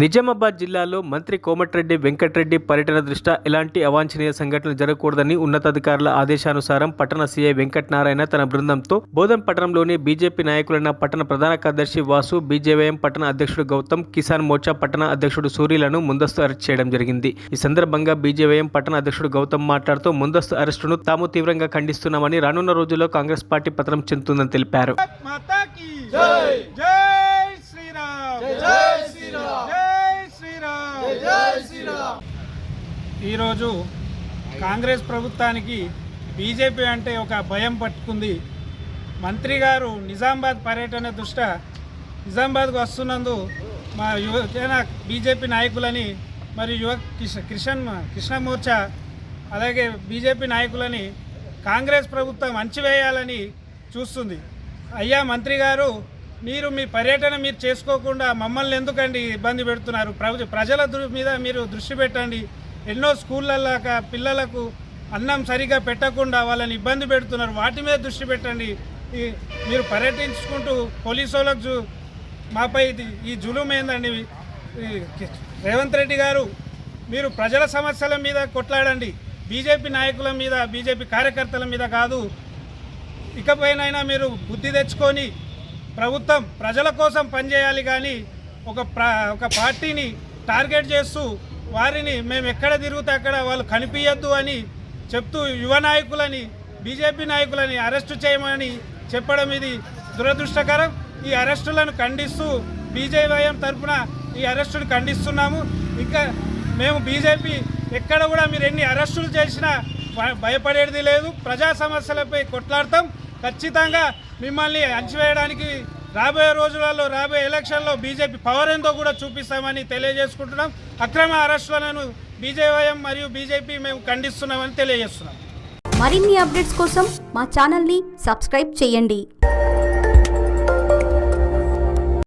నిజామాబాద్ జిల్లాలో మంత్రి కోమటిరెడ్డి వెంకటరెడ్డి పర్యటన దృష్ట్యా ఎలాంటి అవాంఛనీయ సంఘటనలు జరగకూడదని ఉన్నతాధికారుల ఆదేశానుసారం పట్టణ సీఐ వెంకటనారాయణ తన బృందంతో బోధన్ పట్టణంలోని బీజేపీ నాయకులైన పట్టణ ప్రధాన కార్యదర్శి వాసు, బీజేవైఎం పట్టణ అధ్యక్షుడు గౌతమ్, కిసాన్ మోర్చా పట్టణ అధ్యక్షుడు సూర్యులను ముందస్తు అరెస్ట్ చేయడం జరిగింది. ఈ సందర్భంగా బీజేవైఎం పట్టణ అధ్యక్షుడు గౌతమ్ మాట్లాడుతూ ముందస్తు అరెస్టును తాము తీవ్రంగా ఖండిస్తున్నామని, రానున్న రోజుల్లో కాంగ్రెస్ పార్టీ పతనం చెందుతుందని తెలిపారు. ఈరోజు కాంగ్రెస్ ప్రభుత్వానికి బీజేపీ అంటే ఒక భయం పట్టుకుంది. మంత్రి గారు నిజామాబాద్ పర్యటన దృష్ట్యా నిజామాబాద్కు వస్తున్నందు మా యువజన బీజేపీ నాయకులని మరియు యువ కృష్ణ మోర్చా అలాగే బీజేపీ నాయకులని కాంగ్రెస్ ప్రభుత్వం అంచివేయాలని చూస్తుంది. అయ్యా మంత్రి గారు, మీరు మీ పర్యటన మీరు చేసుకోకుండా మమ్మల్ని ఎందుకండి ఇబ్బంది పెడుతున్నారు? ప్రజల మీద మీరు దృష్టి పెట్టండి. ఎన్నో స్కూళ్ళల్లో పిల్లలకు అన్నం సరిగా పెట్టకుండా వాళ్ళని ఇబ్బంది పెడుతున్నారు. వాటి మీద దృష్టి పెట్టండి. మీరు పర్యటించుకుంటూ పోలీసు వాళ్ళకు మాపై ఈ జులుం ఏందండి? రేవంత్ రెడ్డి గారు, మీరు ప్రజల సమస్యల మీద కొట్లాడండి, బీజేపీ నాయకుల మీద, బీజేపీ కార్యకర్తల మీద కాదు. ఇకపైనైనా మీరు బుద్ధి తెచ్చుకొని ప్రభుత్వం ప్రజల కోసం పనిచేయాలి, కానీ ఒక పార్టీని టార్గెట్ చేస్తూ వారిని మేము ఎక్కడ తిరుగుతే అక్కడ వాళ్ళు కనిపించద్దు అని చెప్తూ యువ నాయకులని, బీజేపీ నాయకులని అరెస్టు చేయమని చెప్పడం ఇది దురదృష్టకరం. ఈ అరెస్టులను ఖండిస్తూ బీజేవైఎం తరఫున ఈ అరెస్టును ఖండిస్తున్నాము. ఇంకా మేము బీజేపీ ఎక్కడ కూడా మీరు ఎన్ని అరెస్టులు చేసినా భయపడేది లేదు. ప్రజా సమస్యలపై కొట్లాడతాం. ఖచ్చితంగా మిమ్మల్ని అణచివేయడానికి రాబోయే రోజులలో, రాబోయే ఎలక్షన్లో బీజేపీ పవర్ ఎంతో కూడా చూపిస్తామని తెలియజేసుకుంటున్నాం. అక్రమ అరెస్టులను బీజేవైఎం మరియు బీజేపీ మేము ఖండిస్తున్నామని తెలియజేస్తున్నాం. మరిన్ని అప్డేట్స్ కోసం మా ఛానల్ని సబ్స్క్రైబ్ చేయండి.